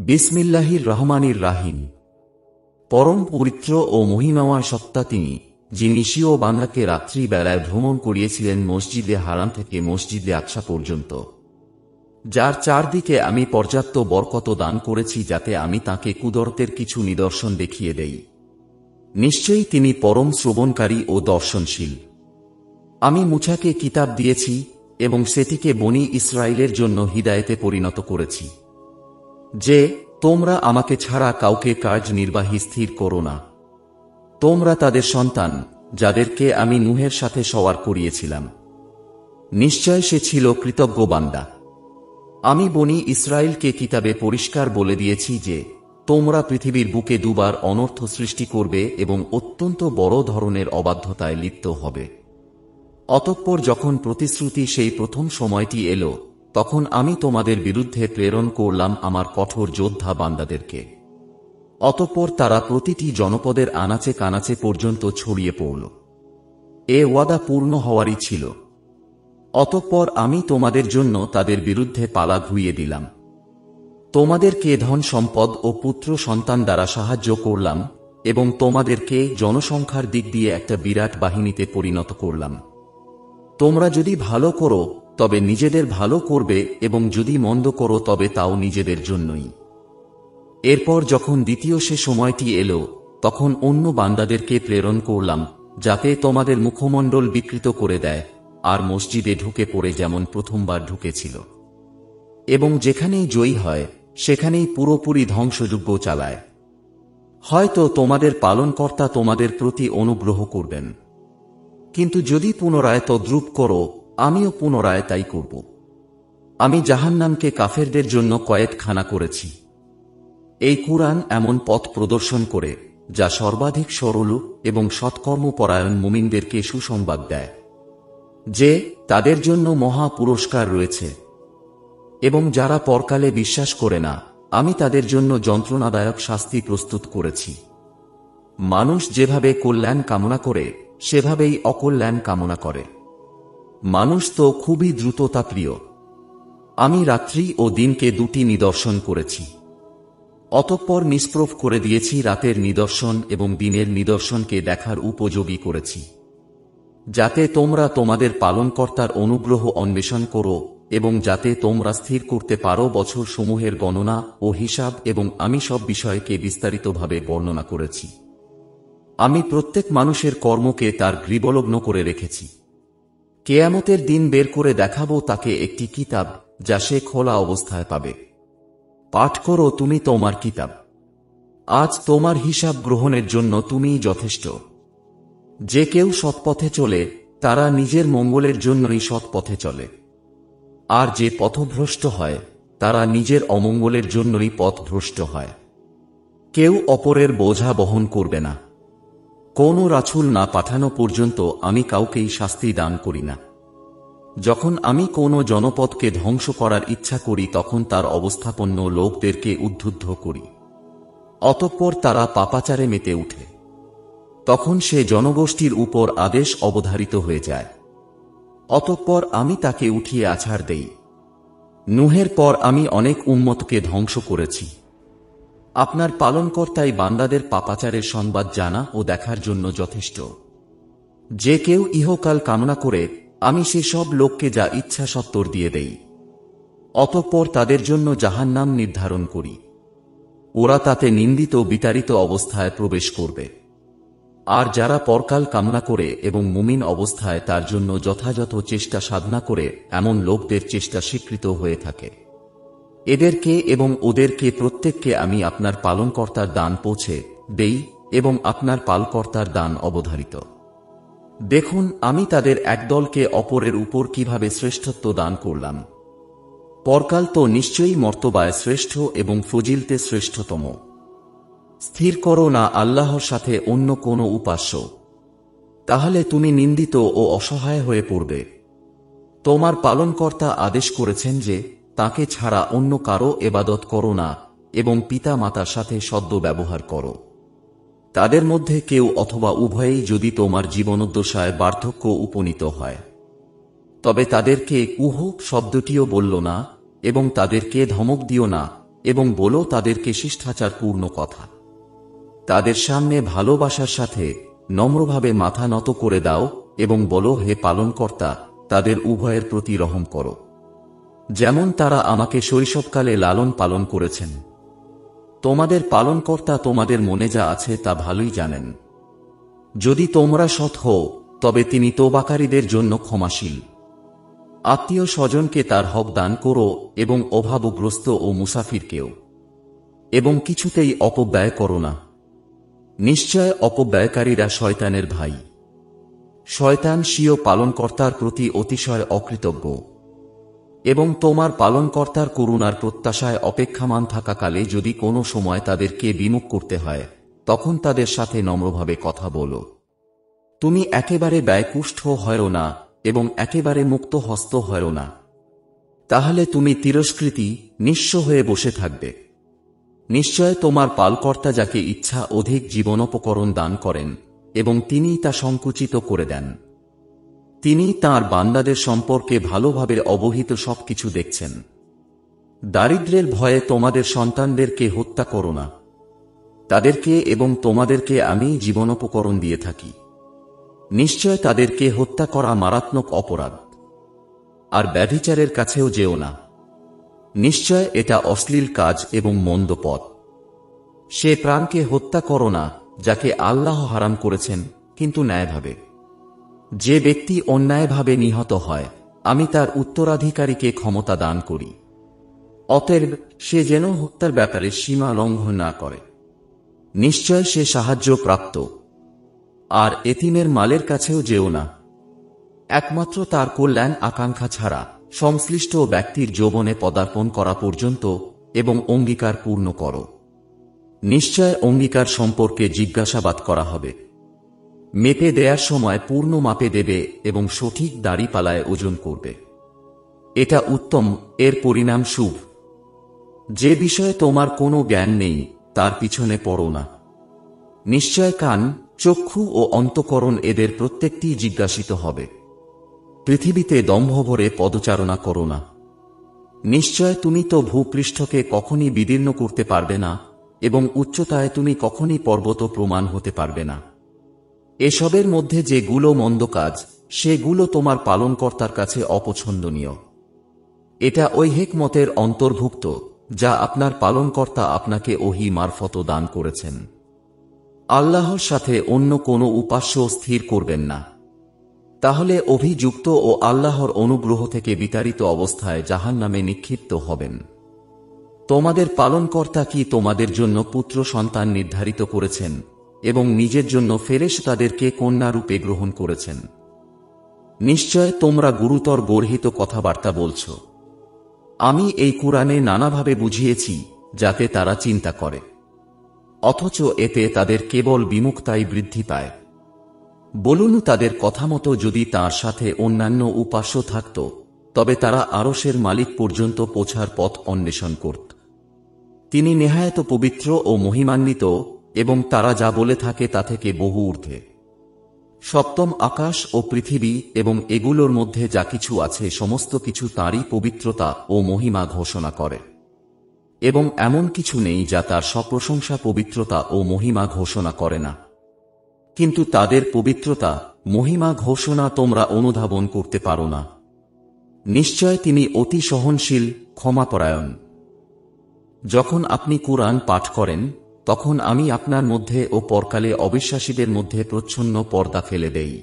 বিসমিল্লাহির রহমানির রাহিম। পরম পবিত্র ও মহিমাময় সত্তা তিনি, যিনি স্বীয় বান্দাকে রাত্রি বেলায় ভ্রমণ করিয়েছিলেন মসজিদে হারাম থেকে মসজিদে আকসা পর্যন্ত, যার চারদিকে আমি পর্যাপ্ত বরকত দান করেছি যাতে আমি তাকে কুদরতের কিছু নিদর্শন দেখিয়ে দেই। নিশ্চয়ই তিনি পরম শ্রবণকারী ও দর্শনশীল। আমি মুসাকে কিতাব দিয়েছি এবং সেটিকে বনী ইসরাইলের জন্য হিদায়েতে পরিণত করেছি যে, তোমরা আমাকে ছাড়া কাউকে কাজ নির্বাহী স্থির করো না। তোমরা তাদের সন্তান, যাদেরকে আমি নূহের সাথে সওয়ার করিয়েছিলাম। নিশ্চয় সে ছিল কৃতজ্ঞ বান্দা। আমি বনী ইসরাইলকে কিতাবে পরিষ্কার বলে দিয়েছি যে, তোমরা পৃথিবীর বুকে দুবার অনর্থ সৃষ্টি করবে এবং অত্যন্ত বড় ধরনের অবাধ্যতায় লিপ্ত হবে। অতঃপর যখন প্রতিশ্রুতি সেই প্রথম সময়টি এলো, তখন আমি তোমাদের বিরুদ্ধে প্রেরণ করলাম আমার কঠোর যোদ্ধা বান্দাদেরকে। অতঃপর তারা প্রতিটি জনপদের আনাচে কানাচে পর্যন্ত ছড়িয়ে পড়ল। এ ওয়াদা পূর্ণ হওয়ারই ছিল। অতঃপর আমি তোমাদের জন্য তাদের বিরুদ্ধে পালা ঘুরিয়ে দিলাম। তোমাদেরকে ধন সম্পদ ও পুত্র সন্তান দ্বারা সাহায্য করলাম এবং তোমাদেরকে জনসংখ্যার দিক দিয়ে একটা বিরাট বাহিনীতে পরিণত করলাম। তোমরা যদি ভালো করো তবে নিজেদের ভালো করবে এবং যদি মন্দ করো তবে তাও নিজেদের জন্যই। এরপর যখন দ্বিতীয় সে সময়টি এলো, তখন অন্য বান্দাদেরকে প্রেরণ করলাম যাতে তোমাদের মুখমণ্ডল বিকৃত করে দেয় আর মসজিদে ঢুকে পড়ে যেমন প্রথমবার ঢুকেছিল, এবং যেখানেই জয়ী হয় সেখানেই পুরোপুরি ধ্বংসযজ্ঞ চালায়। হয়তো তোমাদের পালনকর্তা তোমাদের প্রতি অনুগ্রহ করবেন, কিন্তু যদি পুনরায় তদ্রূপ করো আমিও পুনরায় তাই করব। আমি জাহান্নামকে কাফেরদের জন্য কয়েদখানা করেছি। এই কুরআন এমন পথ প্রদর্শন করে যা সর্বাধিক সরল এবং সৎকর্মপরায়ণ মুমিনদেরকে সুসংবাদ দেয় যে, তাদের জন্য মহা পুরস্কার রয়েছে, এবং যারা পরকালে বিশ্বাস করে না আমি তাদের জন্য যন্ত্রণাদায়ক শাস্তি প্রস্তুত করেছি। মানুষ যেভাবে কল্যাণ কামনা করে সেভাবেই অকল্যাণ কামনা করে। মানুষ তো খুবই দ্রুততাপ্রিয়। আমি রাত্রি ও দিনকে দুটি নিদর্শন করেছি, অতঃপর নিষ্প্রভ করে দিয়েছি রাতের নিদর্শন এবং দিনের নিদর্শনকে দেখার উপযোগী করেছি, যাতে তোমরা তোমাদের পালনকর্তার অনুগ্রহ অন্বেষণ করো এবং যাতে তোমরা স্থির করতে পারো বছর সমূহের গণনা ও হিসাব, এবং আমি সব বিষয়কে বিস্তারিতভাবে বর্ণনা করেছি। আমি প্রত্যেক মানুষের কর্মকে তার গ্রীবলগ্ন করে রেখেছি। কেয়ামতের দিন বের করে দেখাবো তাকে একটি কিতাব যা সে খোলা অবস্থায় পাবে। পাঠ করো তুমি তোমার কিতাব। আজ তোমার হিসাব গ্রহণের জন্য তুমিই যথেষ্ট। যে কেউ সৎপথে চলে তারা নিজের মঙ্গলের জন্যই সৎপথে চলে, আর যে পথভ্রষ্ট হয় তারা নিজের অমঙ্গলের জন্যই পথভ্রষ্ট হয়। কেউ অপরের বোঝা বহন করবে না। কোনো রাসূল না পাঠানো পর্যন্ত আমি কাউকেই শাস্তি দান করি না। যখন আমি কোনো জনপদকে ধ্বংস করার ইচ্ছা করি তখন তার অবস্থাপন্ন লোকদেরকে উদ্বুদ্ধ করি। অতঃপর তারা পাপাচারে মেতে উঠে। তখন সে জনগোষ্ঠীর উপর আদেশ অবধারিত হয়ে যায়। অতঃপর আমি তাকে উঠিয়ে আছাড় দেই। নূহের পর আমি অনেক উম্মতকে ধ্বংস করেছি। আপনার পালনকর্তাই বান্দাদের পাপাচারের সংবাদ জানা ও দেখার জন্য যথেষ্ট। যে কেউ ইহকাল কামনা করে আমি সে সব লোককে যা ইচ্ছা সত্বর দিয়ে দেই। অতঃপর তাদের জন্য জাহান্নাম নির্ধারণ করি। ওরা তাতে নিন্দিত বিতাড়িত অবস্থায় প্রবেশ করবে। আর যারা পরকাল কামনা করে এবং মুমিন অবস্থায় তার জন্য যথাযথ চেষ্টা সাধনা করে, এমন লোকদের চেষ্টা স্বীকৃত হয়ে থাকে। এদেরকে এবং ওদেরকে প্রত্যেককে আমি আপনার পালনকর্তার দান পৌঁছে দেই এবং আপনার পালনকর্তার দান অবধারিত। দেখুন আমি তাদের একদলকে অপরের উপর কিভাবে শ্রেষ্ঠত্ব দান করলাম। পরকাল তো নিশ্চয়ই মর্তবায় শ্রেষ্ঠ এবং ফজিলতে শ্রেষ্ঠতম। স্থির করো না আল্লাহর সাথে অন্য কোনো উপাস্য, তাহলে তুমি নিন্দিত ও অসহায় হয়ে পড়বে। তোমার পালনকর্তা আদেশ করেছেন যে, তাকে ছাড়া অন্য কারো এবাদত করো না এবং পিতা মাতার সাথে সদ্য ব্যবহার করো। তাদের মধ্যে কেউ অথবা উভয়েই যদি তোমার জীবনোদ্দশায় বার্ধক্য উপনীত হয়, তবে তাদেরকে কুহ শব্দটিও বলল না এবং তাদেরকে ধমক দিও না এবং বলো তাদেরকে শিষ্টাচারপূর্ণ কথা। তাদের সামনে ভালোবাসার সাথে নম্রভাবে মাথা নত করে দাও এবং বলো, হে পালনকর্তা, তাদের উভয়ের প্রতি রহম করো, যেমন তারা আমাকে শৈশবকালে লালন পালন করেছেন। তোমাদের পালনকর্তা তোমাদের মনে যা আছে তা ভালোই জানেন। যদি তোমরা সৎ হও তবে তিনি তওবাকারীদের জন্য ক্ষমাশীল। আত্মীয় স্বজনকে তার হক দান করো এবং অভাবগ্রস্ত ও মুসাফিরকেও, এবং কিছুতেই অপব্যয় করো না। নিশ্চয় অপব্যয়কারীরা শয়তানের ভাই। শয়তান স্বীয় পালনকর্তার প্রতি অতিশয় অকৃতজ্ঞ, এবং তোমার পালনকর্তার করুণার প্রত্যাশায় অপেক্ষামান থাকাকালে যদি কোনো সময় তাদেরকে বিমুখ করতে হয়, তখন তাদের সাথে নম্রভাবে কথা বলো। তুমি একেবারে ব্যয়কুষ্ঠ হয়ো না এবং একেবারে মুক্ত হস্ত হয়ো না, তাহলে তুমি তিরস্কৃতি নিঃস্ব হয়ে বসে থাকবে। নিশ্চয় তোমার পালকর্তা যাকে ইচ্ছা অধিক জীবনোপকরণ দান করেন এবং তিনিই তা সংকুচিত করে দেন। তিনি তাঁর বান্দাদের সম্পর্কে ভালোভাবে অবহিত সবকিছু দেখছেন। দারিদ্র্যের ভয়ে তোমাদের সন্তানদেরকে হত্যা করো না। তাদেরকে এবং তোমাদেরকে আমি জীবনোপকরণ দিয়ে থাকি। নিশ্চয় তাদেরকে হত্যা করা মারাত্মক অপরাধ। আর ব্যভিচারের কাছেও যেও না। নিশ্চয় এটা অশ্লীল কাজ এবং মন্দ পথ। সে প্রাণকে হত্যা করো না যাকে আল্লাহ হারাম করেছেন, কিন্তু ন্যায়ভাবে। যে ব্যক্তি অন্যায়ভাবে নিহত হয়, আমি তার উত্তরাধিকারীকে ক্ষমতা দান করি। অতএব সে যেন হত্যার ব্যাপারে সীমা লঙ্ঘন না করে। নিশ্চয় সে সাহায্য প্রাপ্ত। আর এতিমের মালের কাছেও যেও না, একমাত্র তার কল্যাণ আকাঙ্ক্ষা ছাড়া, সংশ্লিষ্ট ব্যক্তির যৌবনে পদার্পণ করা পর্যন্ত, এবং অঙ্গীকার পূর্ণ করো। নিশ্চয় অঙ্গীকার সম্পর্কে জিজ্ঞাসাবাদ করা হবে। মেপে দেয়ার সময় পূর্ণ মাপে দেবে এবং সঠিক দাড়িপালায় ওজন করবে। এটা উত্তম, এর পরিণাম শুভ। যে বিষয়ে তোমার কোনো জ্ঞান নেই তার পিছনে পড়ো না। নিশ্চয় কান, চক্ষু ও অন্তঃকরণ এদের প্রত্যেকটি জিজ্ঞাসিত হবে। পৃথিবীতে দম্ভভরে পদচারণা করো না। নিশ্চয় তুমি তো ভূপৃষ্ঠকে কখনই বিদীর্ণ করতে পারবে না, এবং উচ্চতায় তুমি কখনই পর্বত প্রমাণ হতে পারবে না। এসবের মধ্যে যেগুলো মন্দ কাজ, সেগুলো তোমার পালনকর্তার কাছে অপছন্দনীয়। এটা ওই হিকমতের অন্তর্ভুক্ত যা আপনার পালনকর্তা আপনাকে ওহী মারফত দান করেছেন। আল্লাহর সাথে অন্য কোনো উপাস্য স্থির করবেন না, তাহলে অভিযুক্ত ও আল্লাহর অনুগ্রহ থেকে বিতাড়িত অবস্থায় জাহান্নামে নিক্ষিপ্ত হবেন। তোমাদের পালনকর্তা কি তোমাদের জন্য পুত্র সন্তান নির্ধারিত করেছেন এবং নিজের জন্য ফেরেশতাদেরকে কন্যারূপে গ্রহণ করেছেন? নিশ্চয় তোমরা গুরুতর গর্হিত কথাবার্তা বলছ। আমি এই কুরআনে নানাভাবে বুঝিয়েছি যাতে তারা চিন্তা করে, অথচ এতে তাদের কেবল বিমুখতাই বৃদ্ধি পায়। বলুন, তাদের কথা মতো যদি তাঁর সাথে অন্যান্য উপাস্য থাকত, তবে তারা আরশের মালিক পর্যন্ত পৌঁছার পথ অন্বেষণ করত। তিনি নেহায়েত পবিত্র ও মহিমান্বিত, এবং তারা যা বলে থাকে তা থেকে বহু ঊর্ধ্বে। সপ্তম আকাশ ও পৃথিবী এবং এগুলোর মধ্যে যা কিছু আছে সমস্ত কিছু তাঁরই পবিত্রতা ও মহিমা ঘোষণা করে, এবং এমন কিছু নেই যা তার সপ্রশংসা পবিত্রতা ও মহিমা ঘোষণা করে না। কিন্তু তাদের পবিত্রতা মহিমা ঘোষণা তোমরা অনুধাবন করতে পারো না। নিশ্চয় তিনি অতি সহনশীল, ক্ষমাপরায়ণ। যখন আপনি কুরআন পাঠ করেন, তখন আমি আপনার মধ্যে ও পরকালে অবিশ্বাসীদের মধ্যে প্রচ্ছন্ন পর্দা ফেলে দেই।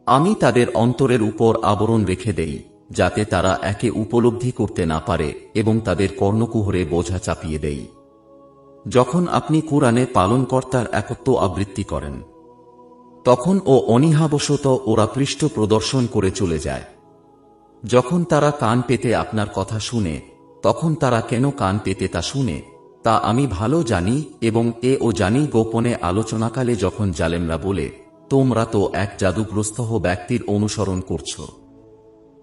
আমি তাদের অন্তরের উপর আবরণ রেখে দেই, যাতে তারা একে উপলব্ধি করতে না পারে, এবং তাদের কর্ণকুহরে বোঝা চাপিয়ে দেই। যখন আপনি কুরআনে পালনকর্তার একত্ব আবৃত্তি করেন, তখন ও অনীহাবশত ওরা পৃষ্ঠ প্রদর্শন করে চলে যায়। যখন তারা কান পেতে আপনার কথা শুনে, তখন তারা কেন কান পেতে তা শুনে, তা আমি ভালো জানি, এবং ও জানি গোপনে আলোচনাকালে যখন জালেমরা বলে, তোমরা তো এক জাদুগ্রস্ত ব্যক্তির অনুসরণ করছ।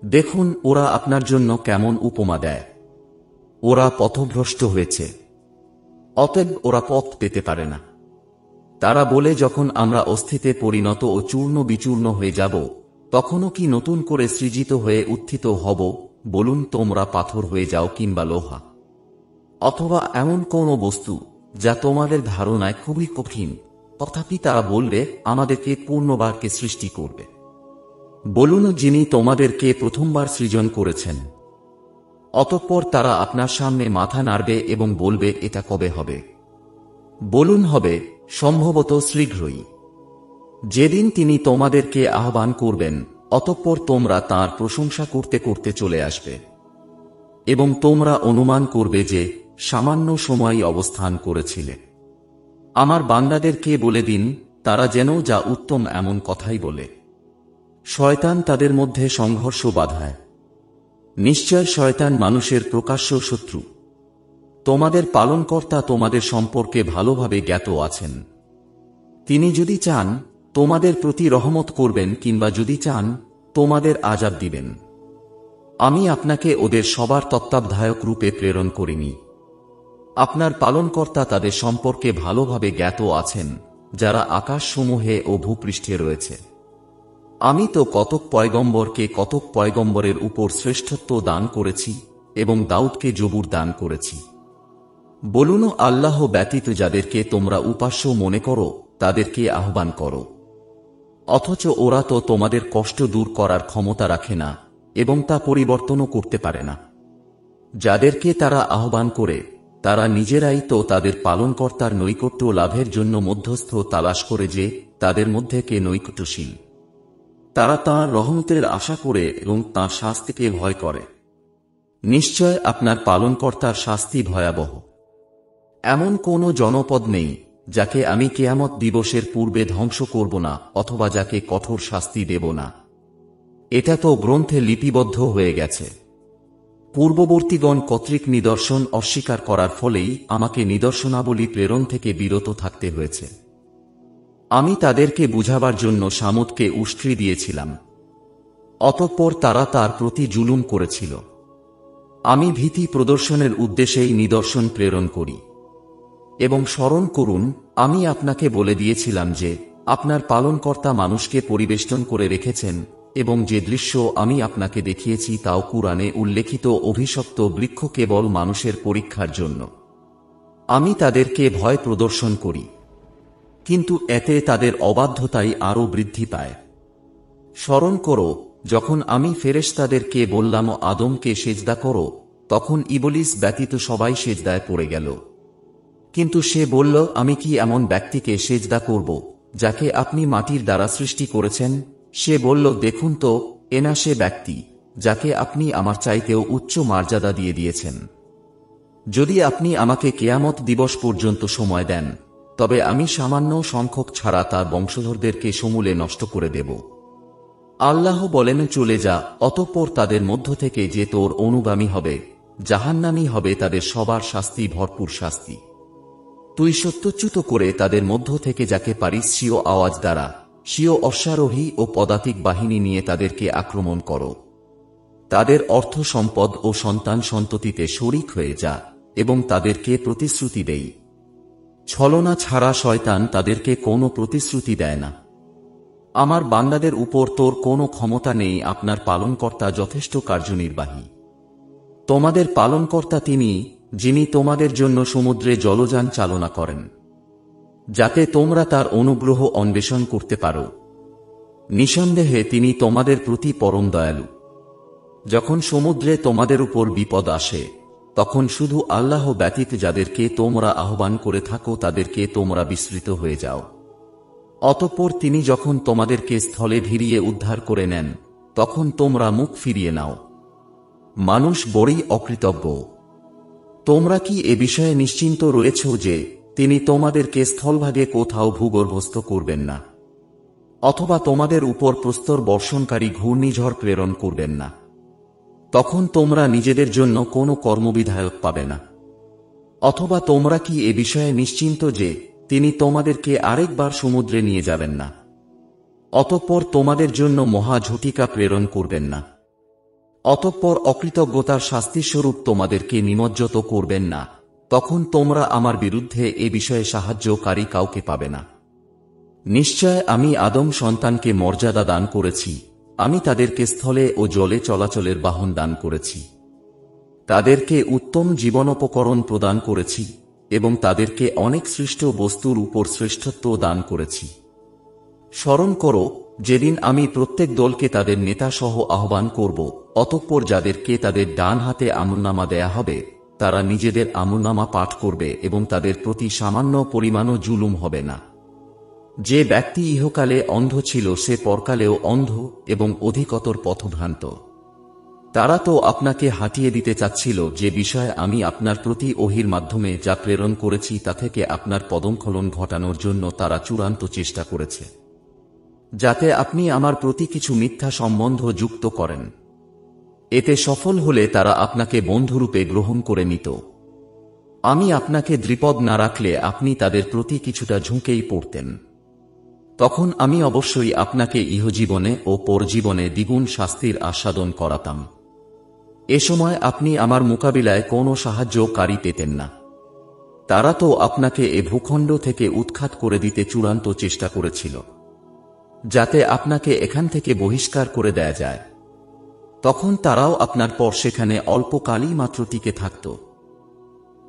দেখুন ওরা আপনার জন্য কেমন উপমা দেয়। ওরা পথভ্রষ্ট হয়েছে, অতএব ওরা পথ পেতে পারে না। তারা বলে, যখন আমরা অস্থিতে পরিণত ও চূর্ণ বিচূর্ণ হয়ে যাব, তখনও কি নতুন করে সৃজিত হয়ে উত্থিত হব? বলুন, তোমরা পাথর হয়ে যাও কিংবা লোহা। অথবা এমন কোনো বস্তু যা তোমাদের ধারণায় খুবই কঠিন, তথাপি তারা বলবে আমাদেরকে পুনর্বার কে সৃষ্টি করবে। বলুন, যিনি তোমাদেরকে প্রথমবার সৃজন করেছেন। অতঃপর তারা আপনার সামনে মাথা নাড়বে এবং বলবে এটা কবে হবে? বলুন, হবে সম্ভবত শীঘ্রই। যেদিন তিনি তোমাদেরকে আহ্বান করবেন, অতঃপর তোমরা তাঁর প্রশংসা করতে করতে চলে আসবে এবং তোমরা অনুমান করবে যে সামান্য সময়ই অবস্থান করেছিলে। আমার বান্দাদেরকে বলে দিন তারা যেন যা উত্তম এমন কথাই বলে। শয়তান তাদের মধ্যে সংঘর্ষ বাধায়। নিশ্চয় শয়তান মানুষের প্রকাশ্য শত্রু। তোমাদের পালনকর্তা তোমাদের সম্পর্কে ভালোভাবে জ্ঞাত আছেন। তিনি যদি চান তোমাদের প্রতি রহমত করবেন, কিংবা যদি চান তোমাদের আযাব দিবেন। আমি আপনাকে ওদের সবার তত্ত্বাবধায়ক রূপে প্রেরণ করিনি। আপনার পালনকর্তা তাদের সম্পর্কে ভালোভাবে জ্ঞাত আছেন, যারা আকাশসমূহে ও ভূপৃষ্ঠে রয়েছে। আমি তো কতক পয়গম্বরকে কতক পয়গম্বরের উপর শ্রেষ্ঠত্ব দান করেছি এবং দাউদকে জবুর দান করেছি। বলুন, আল্লাহ ব্যতীত যাদেরকে তোমরা উপাস্য মনে করো তাদেরকে আহ্বান করো, অথচ ওরা তো তোমাদের কষ্ট দূর করার ক্ষমতা রাখে না এবং তা পরিবর্তনও করতে পারে না। যাদেরকে তারা আহ্বান করে তারা নিজেরাই তো তাদের পালনকর্তার নৈকট্য লাভের জন্য মধ্যস্থ তালাশ করে যে তাদের মধ্যে কে নৈকট্যশীল। তারা তাঁর রহমতের আশা করে এবং তাঁর শাস্তিকে ভয় করে। নিশ্চয় আপনার পালনকর্তার শাস্তি ভয়াবহ। এমন কোনো জনপদ নেই যাকে আমি কিয়ামত দিবসের পূর্বে ধ্বংস করব না, অথবা যাকে কঠোর শাস্তি দেব না। এটা তো গ্রন্থে লিপিবদ্ধ হয়ে গেছে। পূর্ববর্তীগণ কর্তৃক নিদর্শন অস্বীকার করার ফলেই আমাকে নিদর্শনাবলী প্রেরণ থেকে বিরত থাকতে হয়েছে। আমি তাদেরকে বুঝাবার জন্য সামুদকে উষ্ট্রি দিয়েছিলাম, অতঃপর তারা তার প্রতি জুলুম করেছিল। আমি ভীতি প্রদর্শনের উদ্দেশ্যেই নিদর্শন প্রেরণ করি। এবং স্মরণ করুন, আমি আপনাকে বলে দিয়েছিলাম যে আপনার পালনকর্তা মানুষকে পরিবেষ্টন করে রেখেছেন, এবং যে দৃশ্য আমি আপনাকে দেখিয়েছি তাও কুরআনে উল্লেখিত অভিশপ্ত বৃক্ষ কেবল মানুষের পরীক্ষার জন্য। আমি তাদেরকে ভয় প্রদর্শন করি, কিন্তু এতে তাদের অবাধ্যতাই আরও বৃদ্ধি পায়। স্মরণ করো, যখন আমি ফেরেশতাদেরকে বললাম আদমকে সেজদা করো, তখন ইবলীস ব্যতীত সবাই সেজদায় পড়ে গেল। কিন্তু সে বলল, আমি কি এমন ব্যক্তিকে সেজদা করব যাকে আপনি মাটির দ্বারা সৃষ্টি করেছেন? সে বলল, দেখুন তো, এনা সে ব্যক্তি যাকে আপনি আমার চাইতেও উচ্চ মর্যাদা দিয়ে দিয়েছেন। যদি আপনি আমাকে কিয়ামত দিবস পর্যন্ত সময় দেন, তবে আমি সামান্য সংখ্যক ছাড়া তার বংশধরদেরকে সমূলে নষ্ট করে দেব। আল্লাহ বলেন, চলে যা, অতঃপর তাদের মধ্য থেকে যে তোর অনুগামী হবে জাহান্নামী হবে তাদের সবার শাস্তি ভরপুর শাস্তি। তুই সত্যচ্যুত করে তাদের মধ্য থেকে যাকে পারিস স্বীয় আওয়াজ দ্বারা, স্বীয় অশ্বারোহী ও পদাতিক বাহিনী নিয়ে তাদেরকে আক্রমণ করো। তাদের অর্থ সম্পদ ও সন্তান সন্ততিতে শরিক হয়ে যা এবং তাদেরকে প্রতিশ্রুতি দেই। ছলনা ছাড়া শয়তান তাদেরকে কোনো প্রতিশ্রুতি দেয় না। আমার বান্দাদের উপর তোর কোনো ক্ষমতা নেই, আপনার পালনকর্তা যথেষ্ট কার্যনির্বাহী। তোমাদের পালনকর্তা তিনি, যিনি তোমাদের জন্য সমুদ্রে জলযান চালনা করেন, যাতে তোমরা তার অনুগ্রহ অন্বেষণ করতে পারো। নিঃসন্দেহে তিনি তোমাদের প্রতি পরম দয়ালু। যখন সমুদ্রে তোমাদের উপর বিপদ আসে, তখন শুধু আল্লাহ ব্যতীত যাদেরকে তোমরা আহ্বান করে থাকো তাদেরকে তোমরা বিস্মৃত হয়ে যাও। অতঃপর তিনি যখন তোমাদেরকে স্থলে ভিড়িয়ে উদ্ধার করে নেন, তখন তোমরা মুখ ফিরিয়ে নাও। মানুষ বড়ই অকৃতজ্ঞ। তোমরা কি এ বিষয়ে নিশ্চিন্ত রয়েছ যে তিনি তোমাদেরকে স্থলভাগে কোথাও ভূগর্ভস্থ করবেন না, অথবা তোমাদের উপর প্রস্তর বর্ষণকারী ঘূর্ণিঝড় প্রেরণ করবেন না? তখন তোমরা নিজেদের জন্য কোনো কর্মবিধায়ক পাবে না। অথবা তোমরা কি এ বিষয়ে নিশ্চিন্ত যে তিনি তোমাদেরকে আরেকবার সমুদ্রে নিয়ে যাবেন না, অতঃপর তোমাদের জন্য মহা ঝটিকা প্রেরণ করবেন না, অতঃপর অকৃতজ্ঞতার শাস্তিস্বরূপ তোমাদেরকে নিমজ্জিত করবেন না? তখন তোমরা আমার বিরুদ্ধে এ বিষয়ে সাহায্যকারী কাউকে পাবে না। নিশ্চয় আমি আদম সন্তানকে মর্যাদা দান করেছি, আমি তাদেরকে স্থলে ও জলে চলাচলের বাহন দান করেছি। তাদেরকে উত্তম জীবনোপকরণ প্রদান করেছি এবং তাদেরকে অনেক সৃষ্ট বস্তুর উপর শ্রেষ্ঠত্ব দান করেছি। স্মরণ করো, যেদিন আমি প্রত্যেক দলকে তাদের নেতা সহ আহ্বান করব, অতঃপর যাদেরকে তাদের ডান হাতে আমলনামা দেয়া হবে তারা নিজেদের আমলনামা পাঠ করবে এবং তাদের প্রতি সামান্য পরিমাণও জুলুম হবে না। যে ব্যক্তি ইহকালে অন্ধ ছিল সে পরকালেও অন্ধ এবং অধিকতর পথভ্রান্ত। তারা তো আপনাকে হাঁটিয়ে দিতে চাচ্ছিল যে বিষয়ে আমি আপনার প্রতি ওহির মাধ্যমে যা প্রেরণ করেছি তা থেকে আপনার পদস্খলন ঘটানোর জন্য তারা চূড়ান্ত চেষ্টা করেছে, যাতে আপনি আমার প্রতি কিছু মিথ্যা সম্বন্ধ যুক্ত করেন। এতে সফল হলে তারা আপনাকে বন্ধুরূপে গ্রহণ করে নিত। আমি আপনাকে দ্বিপদ না রাখলে আপনি তাদের প্রতি কিছুটা ঝুঁকেই পড়তেন। তখন আমি অবশ্যই আপনাকে ইহজীবনে ও পরজীবনে দ্বিগুণ শাস্তির আস্বাদন করাতাম। এ সময় আপনি আমার মোকাবিলায় কোনো সাহায্যকারী পেতেন না। তারা তো আপনাকে এ ভূখণ্ড থেকে উৎখাত করে দিতে চূড়ান্ত চেষ্টা করেছিল, যাতে আপনাকে এখান থেকে বহিষ্কার করে দেয়া যায়। তখন তারাও আপনার পর সেখানে অল্পকালই মাত্র টিকে থাকত।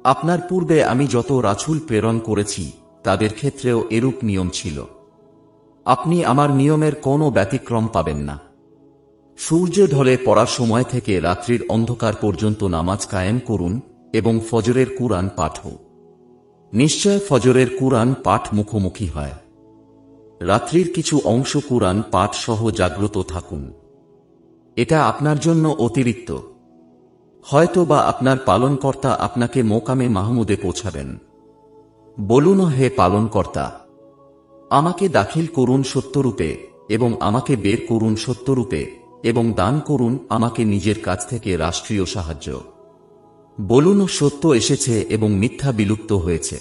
আপনার পূর্বে আমি যত রাসূল প্রেরণ করেছি তাদের ক্ষেত্রেও এরূপ নিয়ম ছিল। আপনি আমার নিয়মের কোনো ব্যতিক্রম পাবেন না। সূর্য ঢলে পড়ার সময় থেকে রাত্রির অন্ধকার পর্যন্ত নামাজ কায়েম করুন এবং ফজরের কুরআন পাঠও। নিশ্চয় ফজরের কুরআন পাঠ মুখোমুখি হয়। রাত্রির কিছু অংশ কুরআন পাঠ সহ জাগ্রত থাকুন। এটা আপনার জন্য অতিরিক্ত। হয়তো বা আপনার পালনকর্তা আপনাকে মোকামে মাহমুদে পৌঁছাবেন। বলুন, হে পালনকর্তা, আমাকে দাখিল করুন সত্যরূপে এবং আমাকে বের করুন সত্যরূপে এবং দান করুন আমাকে নিজের কাছ থেকে রাষ্ট্রীয় সাহায্য। বলুন, সত্য এসেছে এবং মিথ্যা বিলুপ্ত হয়েছে।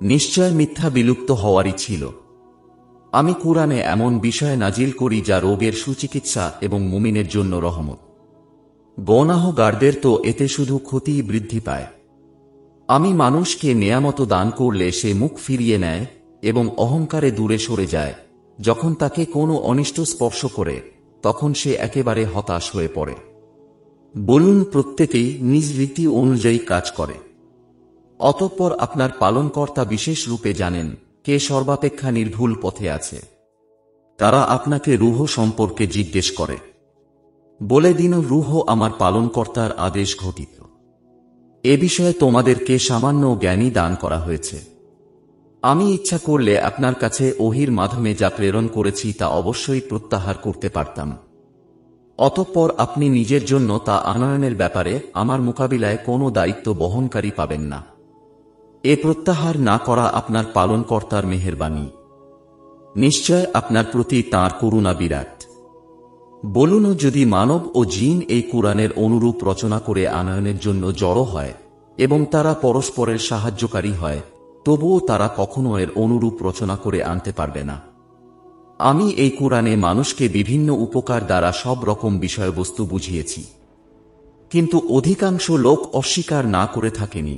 নিশ্চয় মিথ্যা বিলুপ্ত হওয়ারই ছিল। আমি কুরআনে এমন বিষয় নাজিল করি যা রোগের সুচিকিৎসা এবং মুমিনের জন্য রহমত। গুনাহগারদের তো এতে শুধু ক্ষতিই বৃদ্ধি পায়। আমি মানুষকে নেয়ামত দান করলে সে মুখ ফিরিয়ে নেয় এবং অহংকারে দূরে সরে যায়। যখন তাকে কোনো অনিষ্ট স্পর্শ করে তখন সে একেবারে হতাশ হয়ে পড়ে। বলুন, প্রত্যেকেই নিজ রীতি অনুযায়ী কাজ করে। অতঃপর আপনার পালনকর্তা বিশেষ রূপে জানেন কে সর্বাপেক্ষা নির্ভুল পথে আছে। তারা আপনাকে রূহ সম্পর্কে জিজ্ঞেস করে। বলে দিন, রূহ আমার পালনকর্তার আদেশ ঘটিত। এ বিষয়ে তোমাদেরকে সামান্য জ্ঞানই দান করা হয়েছে। আমি ইচ্ছা করলে আপনার কাছে ওহির মাধ্যমে যা প্রেরণ করেছি তা অবশ্যই প্রত্যাহার করতে পারতাম। অতঃপর আপনি নিজের জন্য তা আনয়নের ব্যাপারে আমার মোকাবিলায় কোনো দায়িত্ব বহনকারী পাবেন না। এ প্রত্যাহার না করা আপনার পালনকর্তার মেহেরবানি। নিশ্চয় আপনার প্রতি তাঁর করুণা বিরাট। বলুন, যদি মানব ও জিন এই কুরআনের অনুরূপ রচনা করে আনয়নের জন্য জড়ো হয় এবং তারা পরস্পরের সাহায্যকারী হয়, তবুও তারা কখনো এর অনুরূপ রচনা করে আনতে পারবে না। আমি এই কুরআনে মানুষকে বিভিন্ন উপকার দ্বারা সব রকম বিষয়বস্তু বুঝিয়েছি, কিন্তু অধিকাংশ লোক অস্বীকার না করে থাকেনি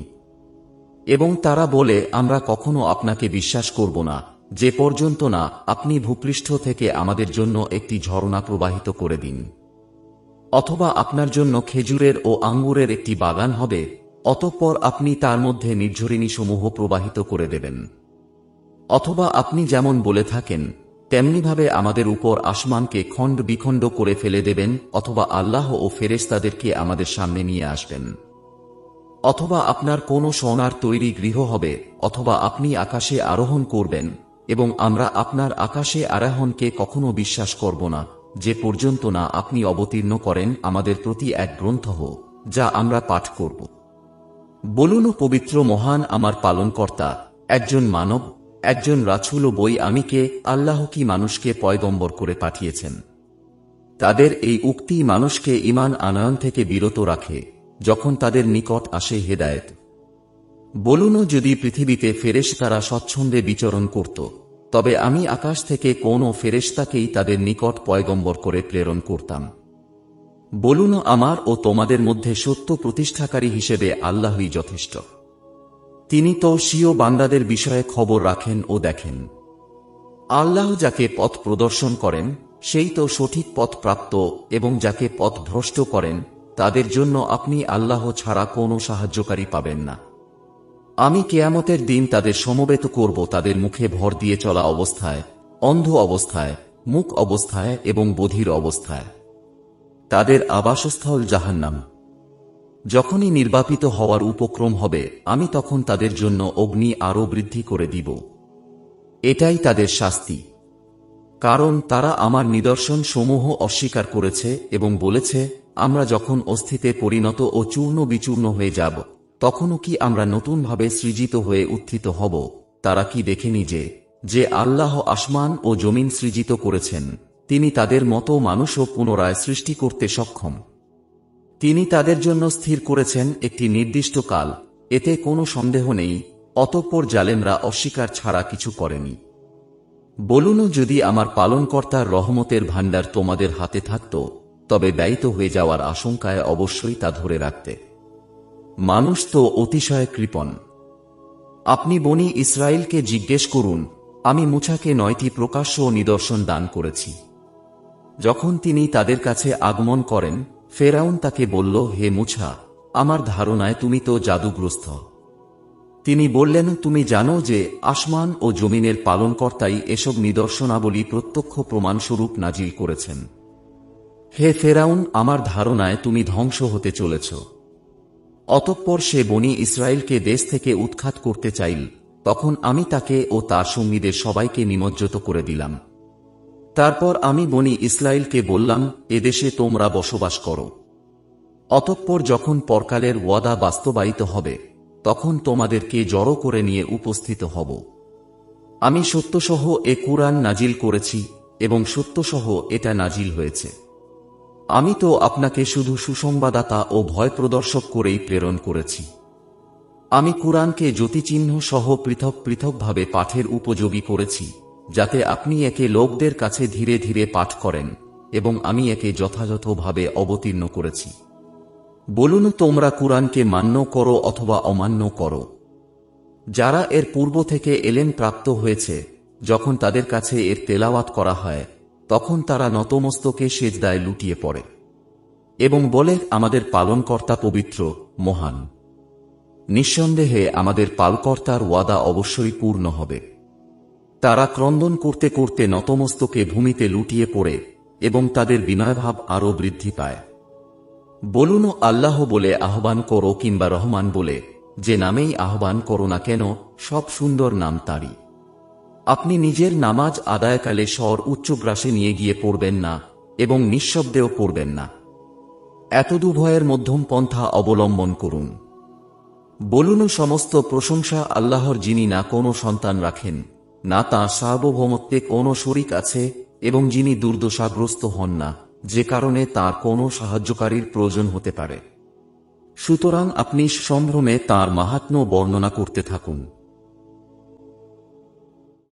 এবং তারা বলে, আমরা কখনো আপনাকে বিশ্বাস করব না যে পর্যন্ত না আপনি ভূপৃষ্ঠ থেকে আমাদের জন্য একটি ঝর্ণা প্রবাহিত করে দিন, অথবা আপনার জন্য খেজুরের ও আঙ্গুরের একটি বাগান হবে, অতঃপর আপনি তার মধ্যে নির্ঝরিণীসমূহ প্রবাহিত করে দেবেন, অথবা আপনি যেমন বলে থাকেন তেমনিভাবে আমাদের উপর আসমানকে খণ্ড বিখণ্ড করে ফেলে দেবেন, অথবা আল্লাহ ও ফেরেশতাদেরকে আমাদের সামনে নিয়ে আসবেন, অথবা আপনার কোনো সোনার তৈরি গৃহ হবে, অথবা আপনি আকাশে আরোহণ করবেন এবং আমরা আপনার আকাশে আরোহণকে কখনো বিশ্বাস করব না যে পর্যন্ত না আপনি অবতীর্ণ করেন আমাদের প্রতি এক গ্রন্থ যা আমরা পাঠ করব। বলুন, পবিত্র মহান আমার পালনকর্তা, একজন মানব, একজন রাসূল ও বই আমি কে? আল্লাহ কি মানুষকে পয়গম্বর করে পাঠিয়েছেন? তাদের এই উক্তি মানুষকে ঈমান আনয়ন থেকে বিরত রাখে যখন তাদের নিকট আসে হেদায়েত। বলুন, যদি পৃথিবীতে ফেরেশতারা স্বচ্ছন্দে বিচরণ করত, তবে আমি আকাশ থেকে কোনো ফেরেশতাকেই তাদের নিকট পয়গম্বর করে প্রেরণ করতাম। বলুন, আমার ও তোমাদের মধ্যে সত্য প্রতিষ্ঠাকারী হিসেবে আল্লাহই যথেষ্ট। তিনি তো স্বীয় বান্দাদের বিষয়ে খবর রাখেন ও দেখেন। আল্লাহ যাকে পথ প্রদর্শন করেন সেই তো সঠিক পথ প্রাপ্ত এবং যাকে পথ ভ্রষ্ট করেন তাদের জন্য আপনি আল্লাহ ছাড়া কোনো সাহায্যকারী পাবেন না। আমি কিয়ামতের দিন তাদের সমবেত করব তাদের মুখে ভর দিয়ে চলা অবস্থায়, অন্ধ অবস্থায়, মূক অবস্থায় এবং বধির অবস্থায়। তাদের আবাসস্থল জাহান্নাম। যখনই নির্বাপিত হওয়ার উপক্রম হবে, আমি তখন তাদের জন্য অগ্নি আরও বৃদ্ধি করে দিব। এটাই তাদের শাস্তি, কারণ তারা আমার নিদর্শন সমূহ অস্বীকার করেছে এবং বলেছে, আমরা যখন অস্থিতে পরিণত ও চূর্ণ বিচূর্ণ হয়ে যাব, তখনও কি আমরা নতুনভাবে সৃজিত হয়ে উত্থিত হব? তারা কি দেখেনি যে আল্লাহ আসমান ও জমিন সৃজিত করেছেন, তিনি তাদের মতো মানুষও পুনরায় সৃষ্টি করতে সক্ষম। তিনি তাদের জন্য স্থির করেছেন একটি নির্দিষ্ট কাল, এতে কোনো সন্দেহ নেই। অতঃপর জালেমরা অস্বীকার ছাড়া কিছু করেনি। বলুন, যদি আমার পালনকর্তার রহমতের ভাণ্ডার তোমাদের হাতে থাকত, তবে ব্যয়িত হয়ে যাওয়ার আশঙ্কায় অবশ্যই তা ধরে রাখতে। মানুষ তো অতিশয় কৃপণ। আপনি বনি ইসরায়েলকে জিজ্ঞেস করুন, আমি মূসাকে 9টি প্রকাশ্য নিদর্শন দান করেছি। যখন তিনি তাদের কাছে আগমন করেন, ফেরাউন তাকে বলল, হে মূসা, আমার ধারণায় তুমি তো জাদুগ্রস্ত। তিনি বললেন, তুমি জানো যে আসমান ও জমিনের পালনকর্তাই এসব নিদর্শনাবলী প্রত্যক্ষ প্রমাণস্বরূপ নাজিল করেছেন। হে ফেরাউন, আমার ধারণায় তুমি ধ্বংস হতে চলেছ। অতঃপর সে বনি ইসরায়েলকে দেশ থেকে উৎখাত করতে চাইল, তখন আমি তাকে ও তার সঙ্গীদের সবাইকে নিমজ্জিত করে দিলাম। তারপর আমি বনি ইসরায়েলকে বললাম, এদেশে তোমরা বসবাস করো। অতঃপর যখন পরকালের ওয়াদা বাস্তবায়িত হবে, তখন তোমাদেরকে জড়ো করে নিয়ে উপস্থিত হব। আমি সত্যসহ এ কুরআন নাজিল করেছি এবং সত্যসহ এটা নাজিল হয়েছে। আমি তো আপনাকে শুধু সুসংবাদদাতা ও ভয় প্রদর্শক করেই প্রেরণ করেছি। আমি কুরআনকে জ্যোতিচিহ্ন সহ পৃথক পৃথকভাবে পাঠের উপযোগী করেছি, যাতে আপনি একে লোকদের কাছে ধীরে ধীরে পাঠ করেন, এবং আমি একে যথাযথভাবে অবতীর্ণ করেছি। বলুন, তোমরা কুরআনকে মান্য করো অথবা অমান্য করো। যারা এর পূর্ব থেকে এলেম প্রাপ্ত হয়েছে, যখন তাদের কাছে এর তেলাওয়াত করা হয়, তখন তারা নতমস্তকে সেজদায় লুটিয়ে পড়ে এবং বলে, আমাদের পালনকর্তা পবিত্র, মহান। নিঃসন্দেহে আমাদের পালনকর্তার ওয়াদা অবশ্যই পূর্ণ হবে। তারা ক্রন্দন করতে করতে নতমস্তকে ভূমিতে লুটিয়ে পড়ে এবং তাদের বিনয়ভাব আরও বৃদ্ধি পায়। বলুন, আল্লাহ বলে আহ্বান করো কিংবা রহমান বলে যে নামেই আহ্বান করো না কেন, সব সুন্দর নাম তারই। আপনি নিজের নামাজ আদায়কালে স্বর উচ্চগ্রাসে নিয়ে গিয়ে পড়বেন না এবং নিঃশব্দেও পড়বেন না। এতদুভয়ের মধ্যম পন্থা অবলম্বন করুন। বলুন, সমস্ত প্রশংসা আল্লাহর, যিনি না কোনো সন্তান রাখেন, না তাঁর সার্বভৌমত্বে কোনো শরিক আছে, এবং যিনি দুর্দশাগ্রস্ত হন না, যে কারণে তাঁর কোনো সাহায্যকারীর প্রয়োজন হতে পারে। সুতরাং আপনি সম্ভ্রমে তাঁর মাহাত্ম্য বর্ণনা করতে থাকুন।